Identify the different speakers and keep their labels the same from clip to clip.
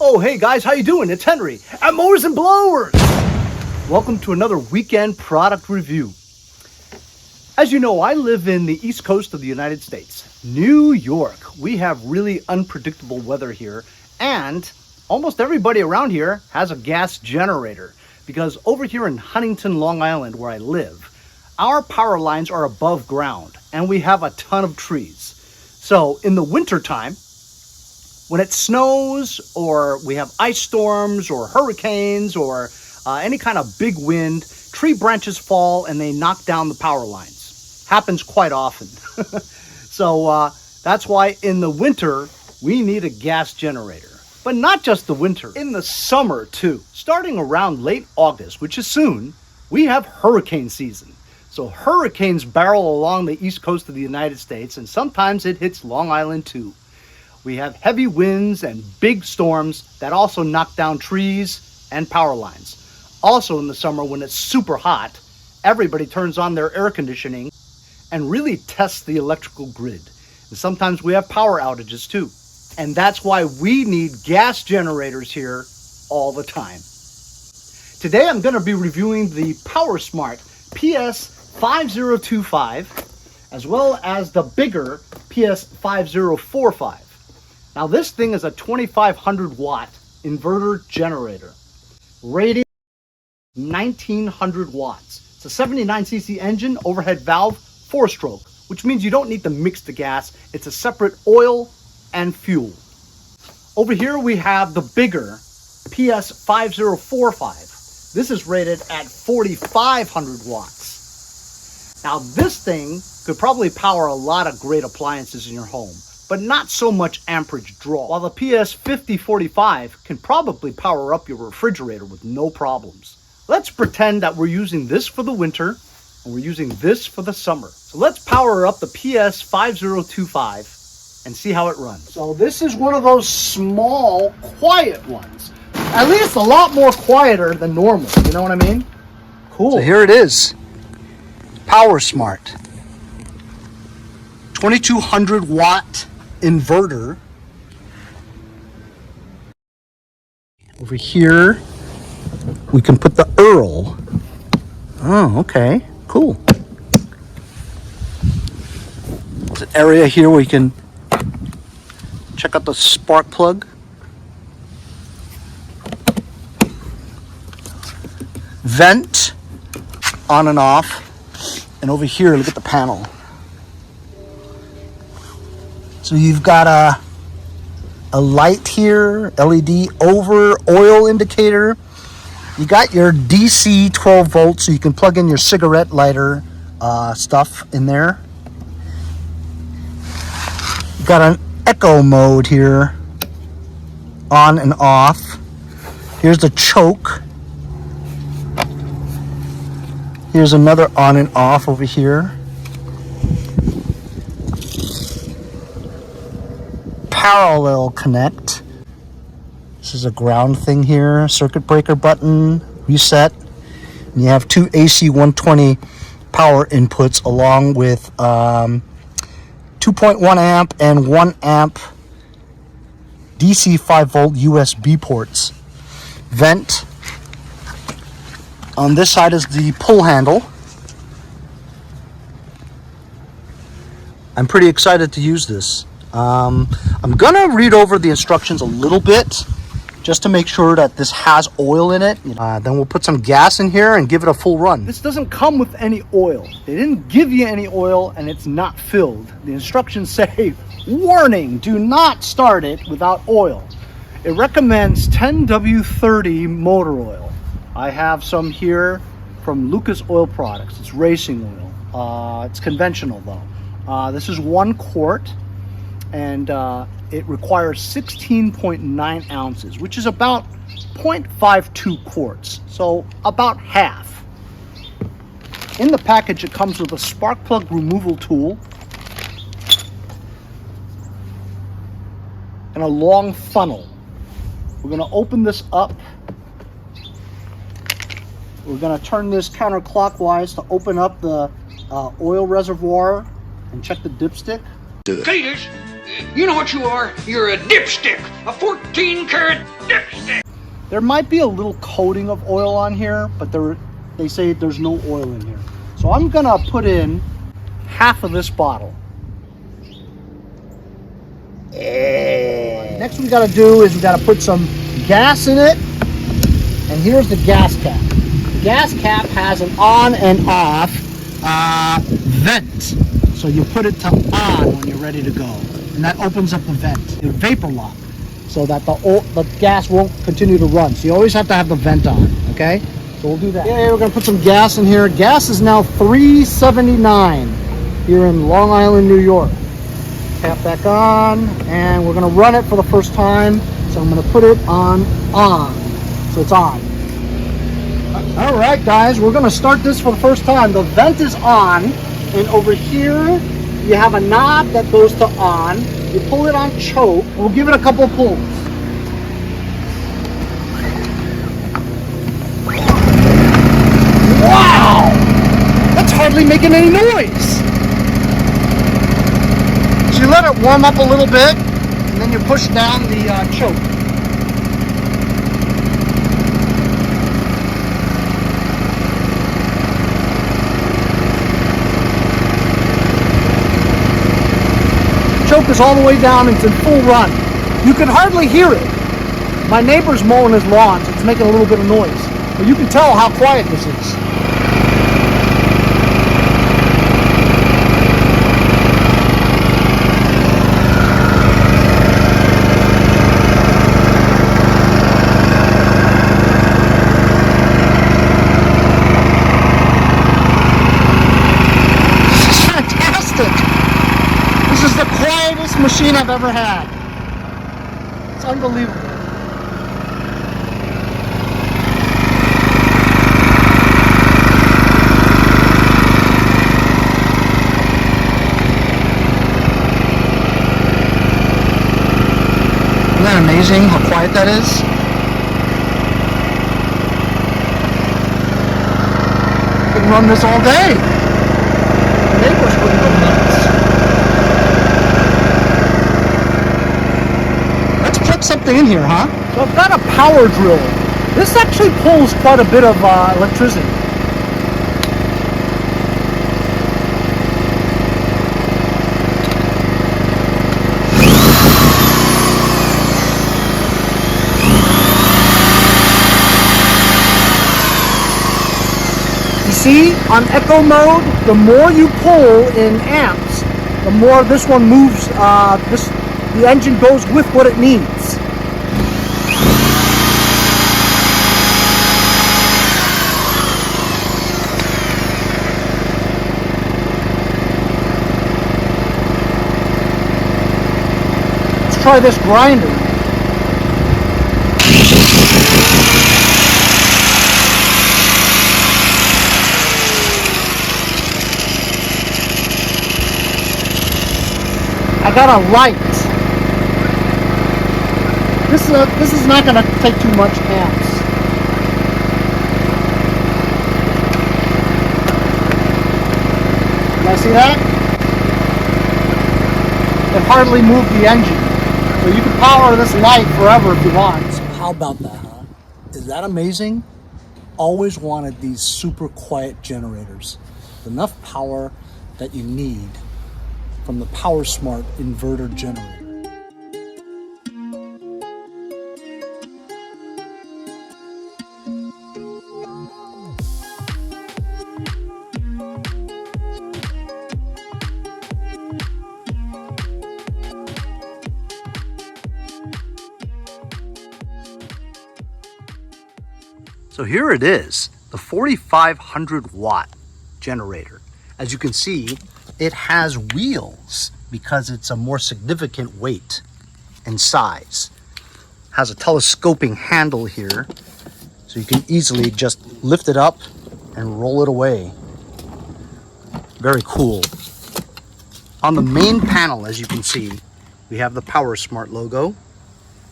Speaker 1: Oh, hey guys, how you doing? It's Henry at Mowers and Blowers. Welcome to another weekend product review. As you know, I live in the East Coast of the United States, New York. We have really unpredictable weather here, and almost everybody around here has a gas generator because over here in Huntington, Long Island, where I live, our power lines are above ground and we have a ton of trees. So in the winter time, when it snows or we have ice storms or hurricanes or any kind of big wind, tree branches fall and they knock down the power lines. Happens quite often. So that's why in the winter, we need a gas generator. But not just the winter, in the summer too. Starting around late August, which is soon, we have hurricane season. So hurricanes barrel along the east coast of the United States, and sometimes it hits Long Island too. We have heavy winds and big storms that also knock down trees and power lines. Also in the summer, when it's super hot, everybody turns on their air conditioning and really tests the electrical grid. And sometimes we have power outages too. And that's why we need gas generators here all the time. Today I'm going to be reviewing the Powersmart PS5025 as well as the bigger PS5045. Now this thing is a 2500 watt inverter generator, rated 1900 watts. It's a 79cc engine, overhead valve, 4-stroke, which means you don't need to mix the gas. It's a separate oil and fuel. Over here we have the bigger PS5045. This is rated at 4500 watts. Now this thing could probably power a lot of great appliances in your home, but not so much amperage draw. While the PS5045 can probably power up your refrigerator with no problems. Let's pretend that we're using this for the winter and we're using this for the summer. So let's power up the PS5025 and see how it runs. So this is one of those small, quiet ones. At least a lot more quieter than normal, you know what I mean? Cool. So here it is. Powersmart. 2200 watt inverter. Over here, we can put the Earl. Oh, okay, cool. There's an area here where you can check out the spark plug. Vent, on and off. And over here, look at the panel. So you've got a light here, LED over oil indicator. You got your DC 12 volts, so you can plug in your cigarette lighter stuff in there. You got an echo mode here, on and off. Here's the choke. Here's another on and off over here. Parallel connect. This is a ground thing here. Circuit breaker button, reset. And you have two AC 120 power inputs along with 2.1 amp and 1 amp DC 5 volt USB ports. Vent. On this side is the pull handle. I'm pretty excited to use this. I'm gonna read over the instructions a little bit just to make sure that this has oil in it. Then we'll put some gas in here and give it a full run. This doesn't come with any oil. They didn't give you any oil and it's not filled. The instructions say, warning, do not start it without oil. It recommends 10W30 motor oil. I have some here from Lucas Oil Products. It's racing oil. It's conventional though. This is 1 quart. And it requires 16.9 ounces, which is about 0.52 quarts, so about half. In the package, it comes with a spark plug removal tool and a long funnel. We're going to open this up. We're going to turn this counterclockwise to open up the oil reservoir and check the dipstick.
Speaker 2: Cleaners, You know what you are? You're a dipstick, a 14-karat dipstick.
Speaker 1: There might be a little coating of oil on here, but they say there's no oil in here. So I'm gonna put in half of this bottle. Next we gotta do is we gotta put some gas in it. And here's the gas cap. The gas cap has an on and off vent. So you put it to on when you're ready to go. And that opens up the vent, the vapor lock, so that the gas won't continue to run. So you always have to have the vent on, okay? So we'll do that. Yeah, we're gonna put some gas in here. Gas is now $3.79 here in Long Island, New York. Tap back on, and we're gonna run it for the first time. So I'm gonna put it on. So it's on. All right, guys, we're gonna start this for the first time. The vent is on, and over here, you have a knob that goes to on. You pull it on choke. We'll give it a couple of pulls. Wow! That's hardly making any noise. So you let it warm up a little bit, and then you push down the choke. Choke is all the way down. It's in full run. You can hardly hear it. My neighbor's mowing his lawn, so it's making a little bit of noise. But you can tell how quiet this is. Machine I've ever had. It's unbelievable. Isn't that amazing how quiet that is? I can run this all day. The neighbors wouldn't go nuts. Something in here, huh? So I've got a power drill. This actually pulls quite a bit of electricity. You see, on echo mode, the more you pull in amps, the more this one moves, the engine goes with what it needs. Let's try this grinder. I got a light. This is not going to take too much amps. You guys see that? It hardly moved the engine. So you can power this light forever if you want. So how about that, huh? Is that amazing? Always wanted these super quiet generators. Enough power that you need from the Powersmart inverter generator. So here it is, the 4500 watt generator. As you can see, it has wheels because it's a more significant weight and size. Has a telescoping handle here, so you can easily just lift it up and roll it away. Very cool. On the main panel, as you can see, we have the Powersmart logo,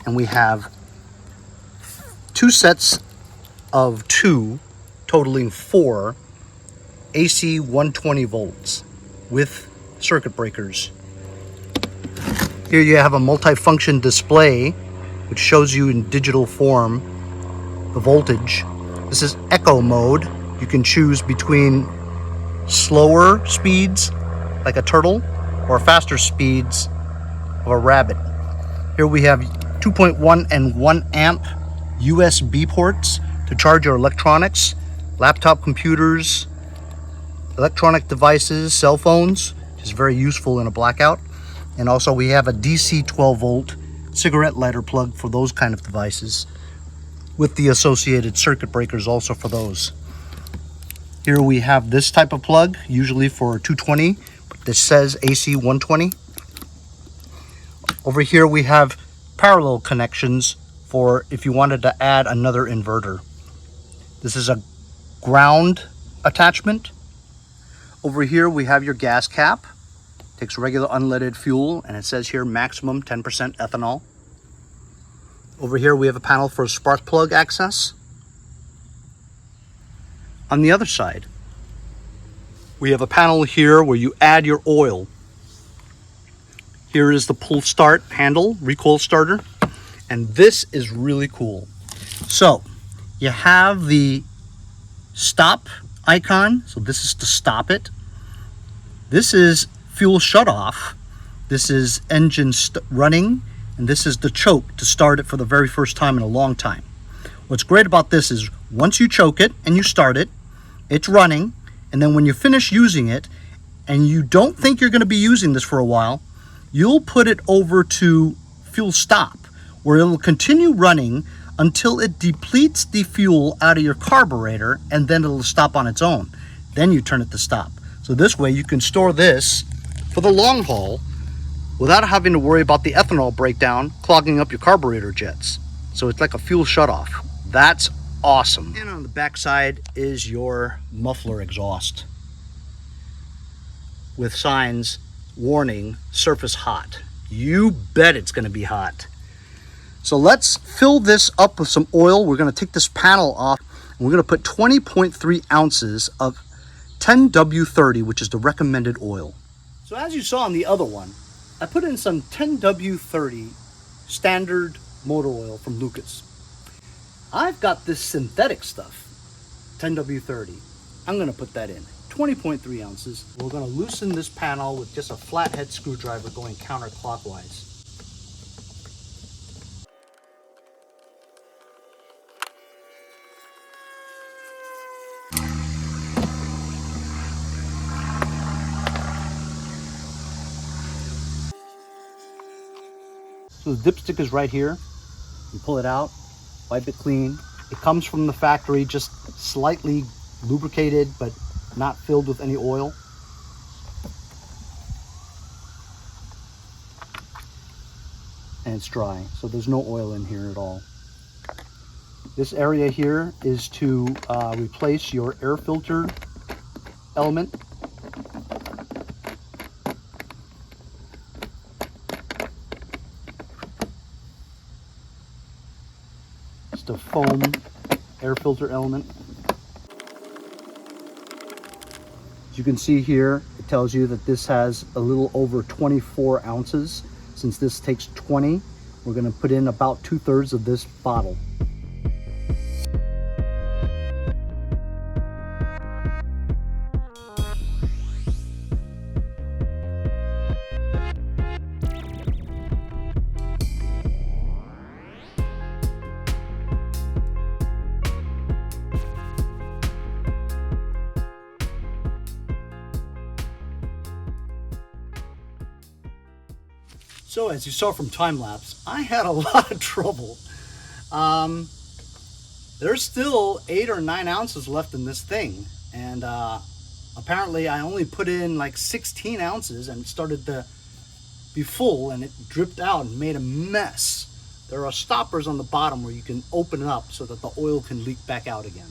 Speaker 1: and we have two sets of two, totaling 4 AC 120 volts with circuit breakers. Here you have a multifunction display which shows you in digital form the voltage. This is echo mode. You can choose between slower speeds like a turtle or faster speeds of a rabbit. Here we have 2.1 and 1 amp USB ports to charge your electronics, laptop computers, electronic devices, cell phones, which is very useful in a blackout. And also we have a DC 12 volt cigarette lighter plug for those kind of devices, with the associated circuit breakers also for those. Here we have this type of plug, usually for 220, but this says AC 120. Over here we have parallel connections for if you wanted to add another inverter. This is a ground attachment. Over here we have your gas cap. Takes regular unleaded fuel, and it says here maximum 10% ethanol. Over here we have a panel for spark plug access. On the other side, we have a panel here where you add your oil. Here is the pull start handle, recoil starter, and this is really cool. So you have the stop icon, so this is to stop it. This is fuel shut off. This is engine running, and this is the choke to start it for the very first time in a long time. What's great about this is once you choke it and you start it, it's running, and then when you finish using it and you don't think you're going to be using this for a while, you'll put it over to fuel stop, where it'll continue running until it depletes the fuel out of your carburetor, and then it'll stop on its own. Then you turn it to stop. So this way you can store this for the long haul without having to worry about the ethanol breakdown clogging up your carburetor jets. So it's like a fuel shutoff. That's awesome. And on the back side is your muffler exhaust with signs warning surface hot. You bet it's going to be hot. So let's fill this up with some oil. We're going to take this panel off, and we're going to put 20.3 ounces of 10W30, which is the recommended oil. So as you saw on the other one, I put in some 10W30 standard motor oil from Lucas. I've got this synthetic stuff, 10W30. I'm going to put that in, 20.3 ounces. We're going to loosen this panel with just a flathead screwdriver going counterclockwise. So the dipstick is right here. You pull it out, wipe it clean. It comes from the factory, just slightly lubricated, but not filled with any oil. And it's dry, so there's no oil in here at all. This area here is to replace your air filter element. A foam air filter element. As you can see here, it tells you that this has a little over 24 ounces. Since this takes 20, we're going to put in about 2/3 of this bottle. So as you saw from time lapse, I had a lot of trouble. There's still 8 or 9 ounces left in this thing, and apparently I only put in like 16 ounces and it started to be full, and it dripped out and made a mess. There are stoppers on the bottom where you can open it up so that the oil can leak back out again.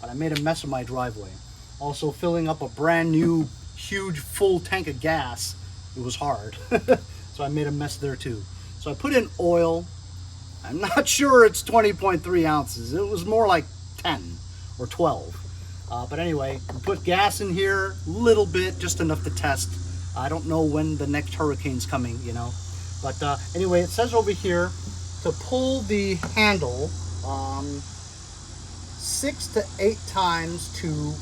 Speaker 1: But I made a mess of my driveway. Also, filling up a brand new huge full tank of gas, it was hard. So I made a mess there too. So I put in oil. I'm not sure it's 20.3 ounces. It was more like 10 or 12. But anyway, put gas in here, a little bit, just enough to test. I don't know when the next hurricane's coming, you know. But anyway, it says over here to pull the handle 6 to 8 times to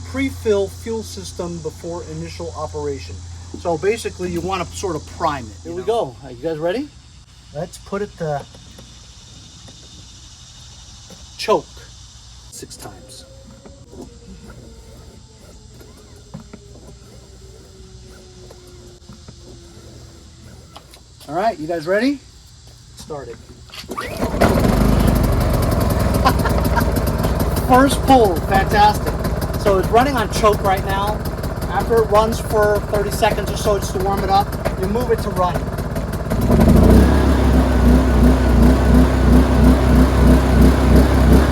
Speaker 1: pre-fill fuel system before initial operation. So basically you want to sort of prime it. Here we go. Are you guys ready? Let's put it to choke 6 times. All right, you guys ready? Started. First pull, fantastic. So it's running on choke right now. After it runs for 30 seconds or so just to warm it up, you move it to run.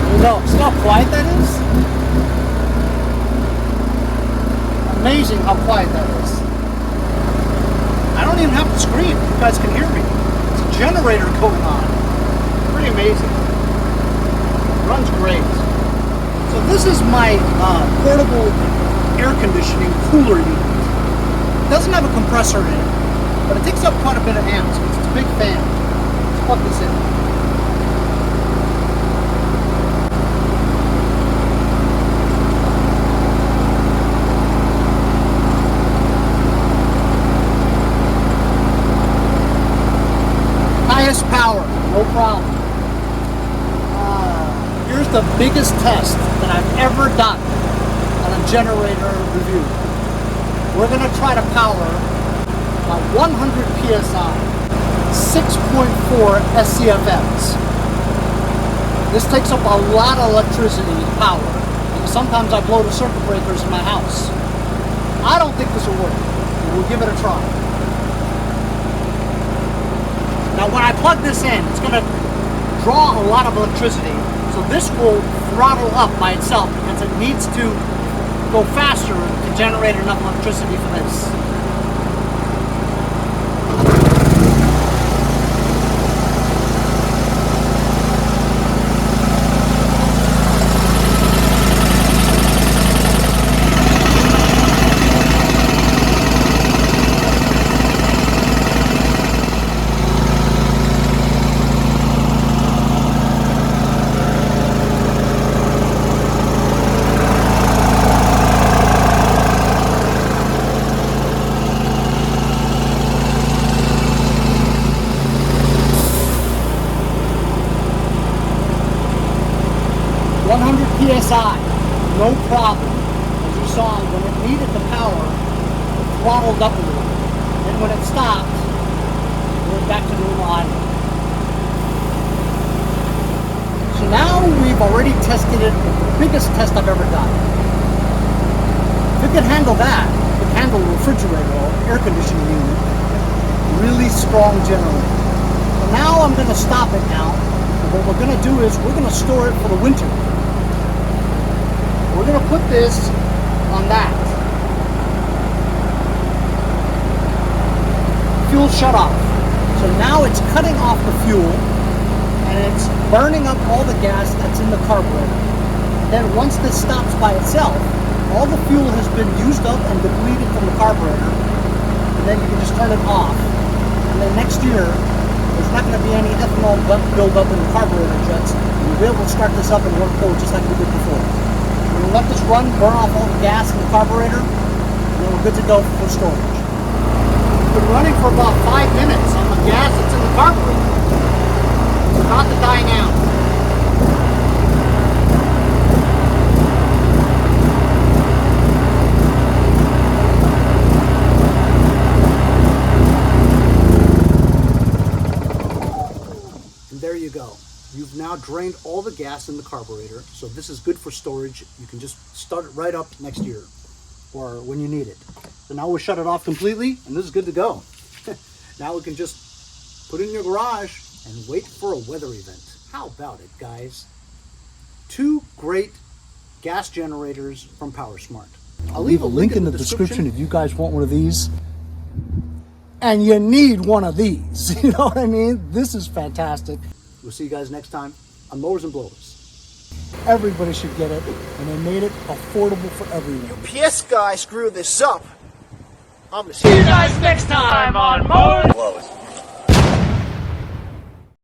Speaker 1: There you go. See how quiet that is? Amazing how quiet that is. I don't even have to scream. You guys can hear me. It's a generator going on. Pretty amazing. Runs great. So this is my portable air conditioning cooler unit. It doesn't have a compressor in it, but it takes up quite a bit of amps because it's a big fan. Let's plug this in. Highest power, no problem. Here's the biggest test that I've ever done on a generator review. We're going to try to power a 100 psi, 6.4 SCFMs. This takes up a lot of electricity power because sometimes I blow the circuit breakers in my house. I don't think this will work, but we'll give it a try. Now when I plug this in, it's going to draw a lot of electricity. So this will throttle up by itself because it needs to go faster to generate enough electricity for this. PSI, no problem. As you saw, when it needed the power, it throttled up a little. And when it stopped, it went back to normal idle. So now we've already tested it with the biggest test I've ever done. If it can handle that, it can handle a refrigerator or air conditioning unit. Really strong generator. So now I'm going to stop it now. And what we're going to do is we're going to store it for the winter. We're going to put this on that. Fuel shut off. So now it's cutting off the fuel and it's burning up all the gas that's in the carburetor. Then once this stops by itself, all the fuel has been used up and depleted from the carburetor. And then you can just turn it off. And then next year, there's not going to be any ethanol buildup in the carburetor jets. And you'll be able to start this up and work forward just like we did before. We'll let this run, burn off all the gas in the carburetor, and then we're good to go for storage. It's been running for about 5 minutes on the gas that's in the carburetor. It's about to die now. And there you go. You've now drained all the gas in the carburetor, so this is good for storage. You can just start it right up next year or when you need it. So now we'll shut it off completely, and this is good to go. Now we can just put it in your garage and wait for a weather event. How about it, guys? 2 great gas generators from Powersmart. I'll leave a link in the description if you guys want one of these. And you need one of these. You know what I mean? This is fantastic. We'll see you guys next time on Mowers and Blowers. Everybody should get it, and they made it affordable for everyone.
Speaker 3: UPS guy screwed this up. I'm gonna
Speaker 2: See you guys next time on Mowers